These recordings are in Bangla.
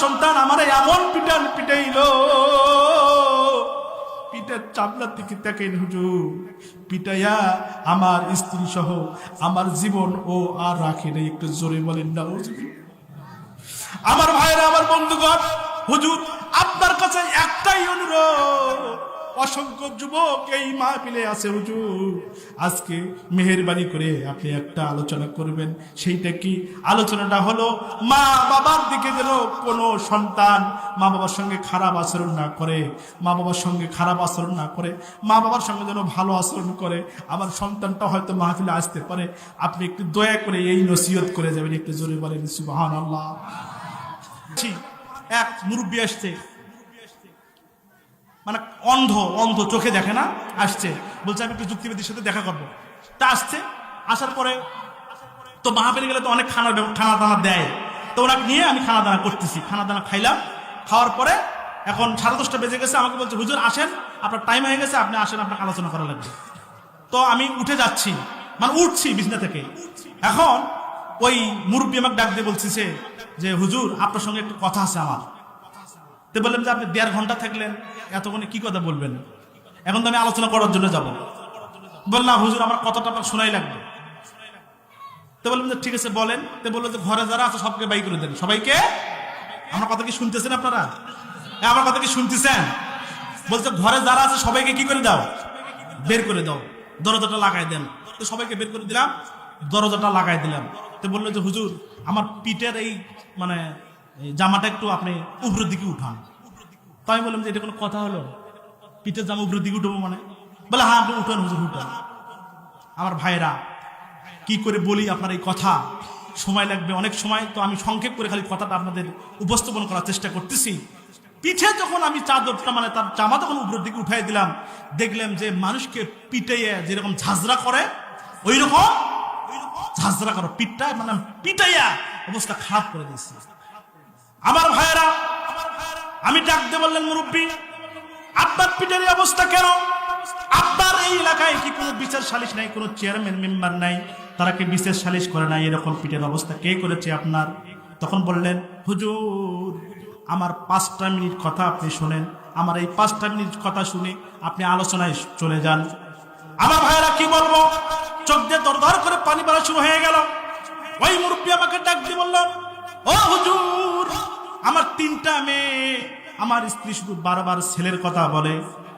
সন্তান আমারে এমন পিটাইলো, পিঠের চামড়ার দিকে দেখেন হুজুর, পিটাইয়া আমার স্ত্রী সহ আমার জীবন ও আর রাখে নেই। একটু জোরে বলেন না হুজুর। আমার ভাইরা, আমার বন্ধুগণ, হুজুর আপনার কাছে একটাই অনুরোধ, অসংখ্য যুবক এই মাহফিলে আছে হুজুর, আজকে মেহেরবানি করে আপনি একটা আলোচনা করবেন। সেইটা কি? আলোচনাটা হলো মা বাবার দিকে যেন কোনো সন্তান মা বাবার সঙ্গে খারাপ আচরণ না করে, মা বাবার সঙ্গে খারাপ আচরণ না করে, মা বাবার সঙ্গে যেন ভালো আচরণ করে। আমার সন্তানটা হয়তো মাহফিলে আসতে পারে, আপনি একটু দয়া করে এই নসিহত করে যাবেন। একটু জোরে বলেন সুবহানাল্লাহ। এক মুরব্বী আসছে, মানে অন্ধ, চোখে দেখে না, আসছে, বলছে আমি একটু যুক্তিবাদীর সাথে দেখা করবো। তা আসছে, আসার পরে তো মাহফিলে গেলে তো অনেক খানা দানা দেয়, তো ওনাকে নিয়ে আমি খানা দানা করতেছি। খানা দানা খাইলাম, খাওয়ার পরে এখন 10:30 বেজে গেছে। আমাকে বলছে হুজুর আসেন, আপনার টাইম হয়ে গেছে, আপনি আসেন, আপনাকে আলোচনা করা লাগবে। তো আমি উঠে যাচ্ছি, মানে উঠছি বিছনা থেকে। এখন ওই মুরব্বী আমাকে ডাক দিয়ে বলছে যে হুজুর আপনার সঙ্গে একটু কথা আছে আমার। তো বললাম যে আপনি 1.5 ঘন্টা থাকলেন, এতক্ষণে কি কথা বলবেন? এখন তো আমি আলোচনা করার জন্য যাব। বললাম হুজুর আমার কথাটা আপনার শোনাই লাগবে। তো বললাম যে ঠিক আছে বলেন। তো বললো যে ঘরে যারা আছে সবকে বাই করে দেন। সবাইকে? আমার কথা কি শুনতেছেন আপনারা? আমার কথা কি শুনতেছেন? বলছে ঘরে যারা আছে সবাইকে কি করে দাও? বের করে দাও, দরজাটা লাগাই দেন। তো সবাইকে বের করে দিলাম, দরজাটা লাগাই দিলাম। তো বললো যে হুজুর আমার পিঠের এই মানে জামাটা একটু আপনি উপরের দিকে উঠান। তো আমি বললাম যে এটা কোনো কথা হলো? পিঠের জামা উপরের দিকে উঠবো মানে? বলে হ্যাঁ আপনি উঠান হুজুর, উঠান। আমার ভাইরা, কি করে বলি আপনার এই কথা, সময় লাগবে অনেক সময়, তো আমি সংক্ষেপ করে খালি কথাটা আপনাদের উপস্থাপন করার চেষ্টা করতেছি। পিঠে যখন আমি চাদরটা মানে তার জামা যখন উপরের দিকে উঠাই দিলাম, দেখলাম যে মানুষকে পিটাইয়া যেরকম ঝাঁঝরা করে ওই রকম ঝাঁঝরা করো, পিঠটা মানে পিটাইয়া অবস্থা খারাপ করে দিয়েছি। আমার ভাইয়েরা, আমি ডাক দিয়ে বললেন মুরব্বী আপনার পিঠের অবস্থা কেন? আপনার এই এলাকায় কি কোনো বিচার সালিশ নাই, কোনো চেয়ারম্যান মেম্বার নাই, তারা কি বিচার সালিশ করে নাই? এরকম পিঠের অবস্থা কে করেছে আপনার? তখন বললেন হুজুর আমার 5টা মিনিট কথা আপনি শোনেন, আমার এই 5টা মিনিট কথা শুনে আপনি আলোচনায় চলে যান। আমার ভাইয়েরা কি বলবো, চোখ দিয়ে দরদর করে পানি পড়া শুরু হয়ে গেল। ওই মুরব্বী আমাকে ডাক দিয়ে বলল ও হুজুর আমার 3টা মেয়ে, আমার স্ত্রী শুধু বারবার ছেলের কথা বলে।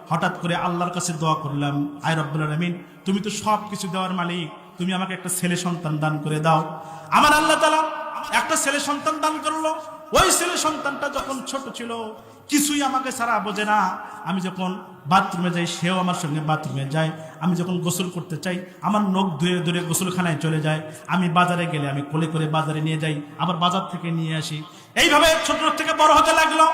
হঠাৎ করে আল্লাহর কাছে দোয়া করলাম, আয় রব্বুল আলামিন তুমি তো সব কিছু দেওয়ার মালিক, তুমি আমাকে একটা ছেলে সন্তান দান করে দাও। আমার আল্লাহ তাআলা একটা ছেলে সন্তান দান করলো। ওই ছেলে সন্তানটা যখন ছোট ছিল কিছুই আমাকে ছাড়া বোঝে না। আমি যখন বাথরুমে যাই সেও আমার সঙ্গে বাথরুমে যায়, আমি যখন গোসল করতে চাই আমার নখ ধুয়ে ধরে গোসলখানায় চলে যায়, আমি বাজারে গেলে আমি কোলে করে বাজারে নিয়ে যাই, আবার বাজার থেকে নিয়ে আসি। এইভাবে ছোট থেকে বড় হতে লাগলো।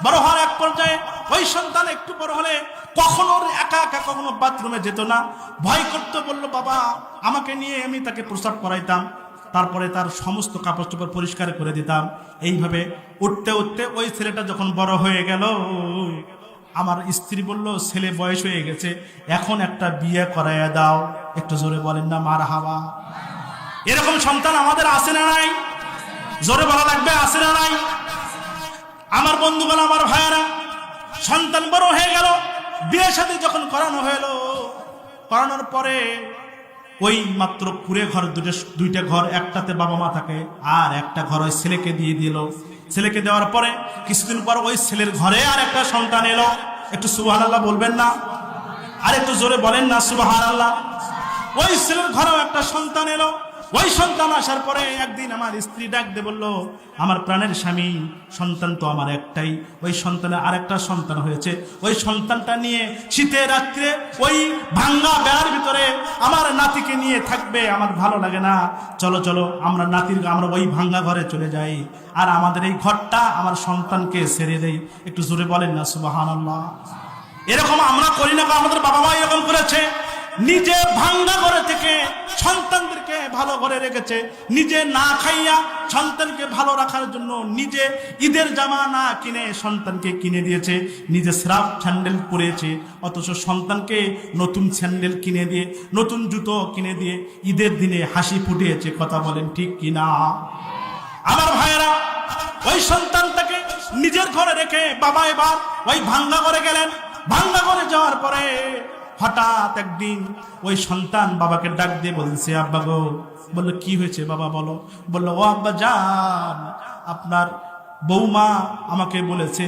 বড় হওয়ার এক পর্যায়ে ওই সন্তান একটু বড় হলে কখনো একা একা কখনো বাথরুমে যেত না, ভয় করতে বললো বাবা আমাকে নিয়ে, আমি তাকে প্রস্রাব করাইতাম, তারপরে তার সমস্ত কাপড় চোপড় পরিষ্কার করে দিতাম। এইভাবে উঠতে উঠতে ওই ছেলেটা যখন বড় হয়ে গেল, আমার স্ত্রী বলল ছেলে বয়স হয়ে গেছে, এখন একটা বিয়ে করাইয়া দাও। একটু জোরে বলেন না মারহাবা। এরকম সন্তান আমাদের আছে না নাই? জোরে বলা লাগবে, আছে না নাই? আমার বন্ধুগণ, আমার ভাইয়েরা, সন্তান বড় হয়ে গেল, বিয়ে শাদী যখন করানো হলো, করানোর পরে ওই মাত্র কুড়ে ঘর, দুইটা ঘর, একটাতে বাবা মা থাকে আর একটা ঘর ওই ছেলেকে দিয়ে দিল। ছেলেকে দেওয়ার পরে কিছুদিন পর ওই ছেলের ঘরে আর একটা সন্তান এলো। একটু সুবহানাল্লাহ বলবেন না? আর একটু জোরে বলেন না সুবহানাল্লাহ। ওই ছেলের ঘরেও একটা সন্তান এলো। ওই সন্তান আসার পরে একদিন আমার স্ত্রী ডাক দিয়ে বলল, আমার প্রাণের স্বামী, সন্তান তো আমার একটাই, ওই সন্তানের আরেকটা সন্তান হয়েছে, ওই সন্তানটা নিয়ে শীতের রাত্রে ওই ভাঙ্গা বেড়ার ভিতরে আমার নাতিকে নিয়ে থাকবে, আমার ভালো লাগে না, চলো চলো আমরা ওই ভাঙ্গা ঘরে চলে যাই, আর আমাদের এই ঘরটা আমার সন্তানকে ছেড়ে দেই। একটু জোরে বলেন না সুবহানাল্লাহ। এরকম আমরা করি না? আমাদের বাবা মা এরকম করেছে, নিজে ভাঙ্গা ঘরে থেকে সন্তানদেরকে ভালো ঘরে রেখেছে, নিজে না খাইয়া সন্তানকে ভালো রাখার জন্য নিজে ঈদের জামা না কিনে সন্তানকে কিনে দিয়েছে, নিজে স্রাফ স্যান্ডেল পরেছে, অথচ সন্তানকে নতুন স্যান্ডেল কিনে দিয়ে, নতুন জুতো কিনে দিয়ে ঈদের দিনে হাসি ফুটিয়েছে। কথা বলেন ঠিক কিনা? আমার ভাইয়েরা, ওই সন্তানটাকে নিজের ঘরে রেখে বাবা এবার ওই ভাঙ্গা ঘরে গেলেন। ভাঙ্গা ঘরে যাওয়ার পরে হঠাৎ একদিন ওই সন্তান বাবাকে ডাক দিয়ে বলছে, আব্বা গো। বললো, কি হয়েছে বাবা বলো। বললো, ও আব্বা যান, আপনার বৌমা আমাকে বলেছে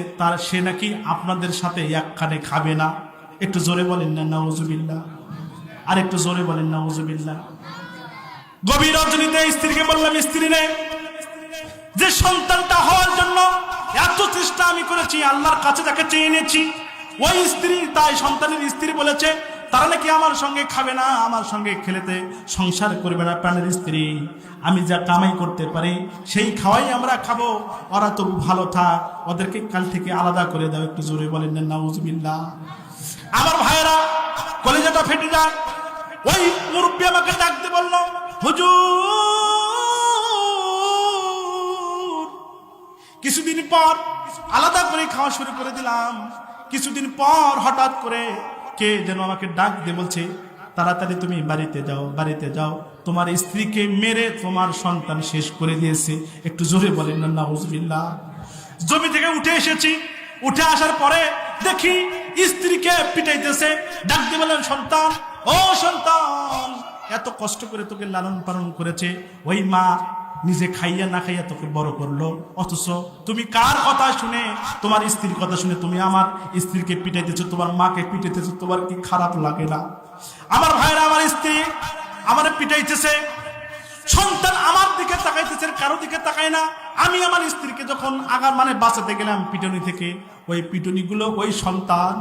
সে নাকি আপনাদের সাথে একখানে খাবে না। একটু জোরে বলেন না নাউজুবিল্লাহ, আর একটু জোরে বলেন নাউজুবিল্লাহ। গভীর রজনীতে স্ত্রীকে বললাম, স্ত্রী রে, যে সন্তানটা হওয়ার জন্য এত চেষ্টা আমি করেছি, আল্লাহর কাছে যাকে চেয়ে এনেছি, ওই স্ত্রী, তাই সন্তানের স্ত্রী বলেছে তারা নাকি আমার সঙ্গে খাবে না, আমার সঙ্গে খেলেতে সংসার করবে না। প্রাণের স্ত্রী, আমি যা কামাই করতে পারি সেই খাওয়াই আমরা খাবো, ওরা তবু ভালো থাক, ওদেরকে কাল থেকে আলাদা করে দাও। একটু জোরে বলেন না নাউজুবিল্লাহ। আমার ভাইয়েরা, কলেজাটা ফেটে যায়। ওই মুরব্বী আমাকে ডাকতে বলল, হুজুর, কিছুদিন পর আলাদা করে খাওয়া শুরু করে দিলাম। কিছুদিন পর হঠাৎ করে কে যেন আমাকে ডাক দিয়ে বলছে, তাড়াতাড়ি তুমি বাড়িতে যাও, বাড়িতে যাও, তোমার স্ত্রীকে মেরে তোমার সন্তান শেষ করে দিয়েছে। একটু জোরে বলেন না নাউজুবিল্লাহ। জমি থেকে উঠে এসেছি, উঠে আসার পরে দেখি স্ত্রীকে পিটাইতেছে। ডাক দিয়ে বলেন, সন্তান, ও সন্তান, এত কষ্ট করে তোকে লালন পালন করেছে ওই মা, নিজে খাইয়া না খাইয়া তোকে বড় করলো, অথচ তুমি কার কথা শুনে, তোমার স্ত্রীর কথা শুনে তুমি আমার স্ত্রীকে পিটাইতেছো, তোমার মাকে পিটাইতেছো, তোমার কি খারাপ লাগে না? আমার ভাইরা, আমার স্ত্রী আমার পিটাইতেছে, সন্তান আমার দিকে তাকাইতেছে, কারো দিকে তাকায় না। আমি আমার স্ত্রীকে যখন বাঁচাতে গেলাম পিটুনি থেকে, ওই পিটুনি গুলো ওই সন্তান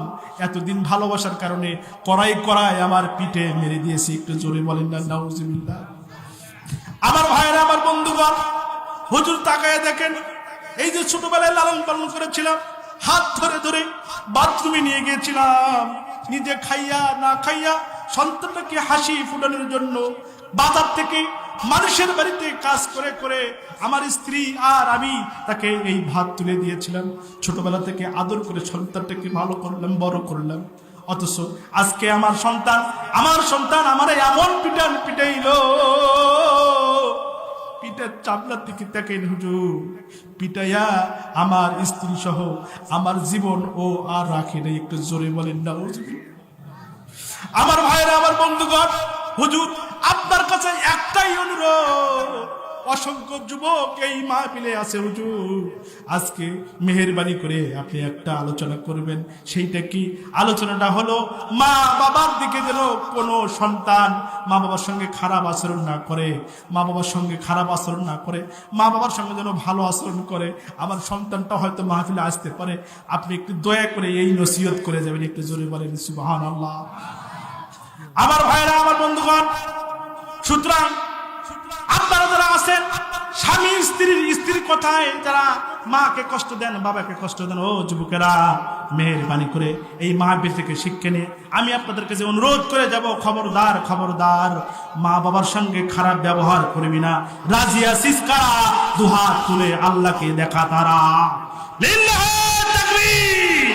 এতদিন ভালোবাসার কারণে কড়াই কড়াই আমার পিঠে মেরে দিয়েছে। একটু জোরে বলেন না নাউজুবিল্লাহ। আমার ভাইয়েরা, আমার বন্ধুগণ, হুজুর তাকায় দেখেন, এই যে ছোটবেলায় লালন পালন করেছিলাম, হাত ধরে ধরে বাথরুমে নিয়ে গিয়েছিলাম, নিজে খাইয়া না খাইয়া সন্তানটাকে হাসি ফুটানোর জন্য বাজার থেকে মানুষের বাড়িতে কাজ করে করে আমার স্ত্রী আর আমি তাকে এই ভাত তুলে দিয়েছিলাম। ছোটবেলা থেকে আদর করে সন্তানটাকে ভালো করলাম, বড় করলাম, অথচ আজকে আমার সন্তান আমার এমন পিটাইলো, পিঠার চামড়ার দিকে দেখেন হুজুর, পিটাইয়া আমার স্ত্রী সহ আমার জীবন ও আর রাখে নাই। একটু জোরে বলেন না হুজুর। আমার ভাইরা, আমার বন্ধুগণ, হুজুর আপনার কাছে একটাই অনুরোধ, অসংখ্য যুবক এই মাহফিলে আছে হুজুর, আজকে মেহেরবানি করে আপনি একটা আলোচনা করবেন। সেইটা কি? আলোচনাটা হলো মা বাবার দিকে যেন কোনো সন্তান মা বাবার সঙ্গে খারাপ আচরণ না করে, মা বাবার সঙ্গে খারাপ আচরণ না করে, মা বাবার সঙ্গে যেন ভালো আচরণ করে। আমার সন্তানটা হয়তো মাহফিলে আসতে পারে, আপনি একটু দয়া করে এই নসিহত করে যাবেন। একটু জোরে বলেন সুবহানাল্লাহ। আমার ভাইরা, আমার বন্ধুগণ, সুতরাং আপনারা যারা আছেন স্বামী স্ত্রীর কথায় যারা মাকে কষ্ট দেন, বাবাকে কষ্ট দেন, ও যুবকেরা, মেহেরবানি করে এই মাহফিল থেকে শিক্ষা নিয়ে আমি আপনাদের কাছে অনুরোধ করে যাব, খবরদার খবরদার, মা বাবার সঙ্গে খারাপ ব্যবহার করবি না। রাজিয়া সিসকারা, দুহাত তুলে আল্লাহকে দেখা তারা। লিল্লাহি তাকবীর।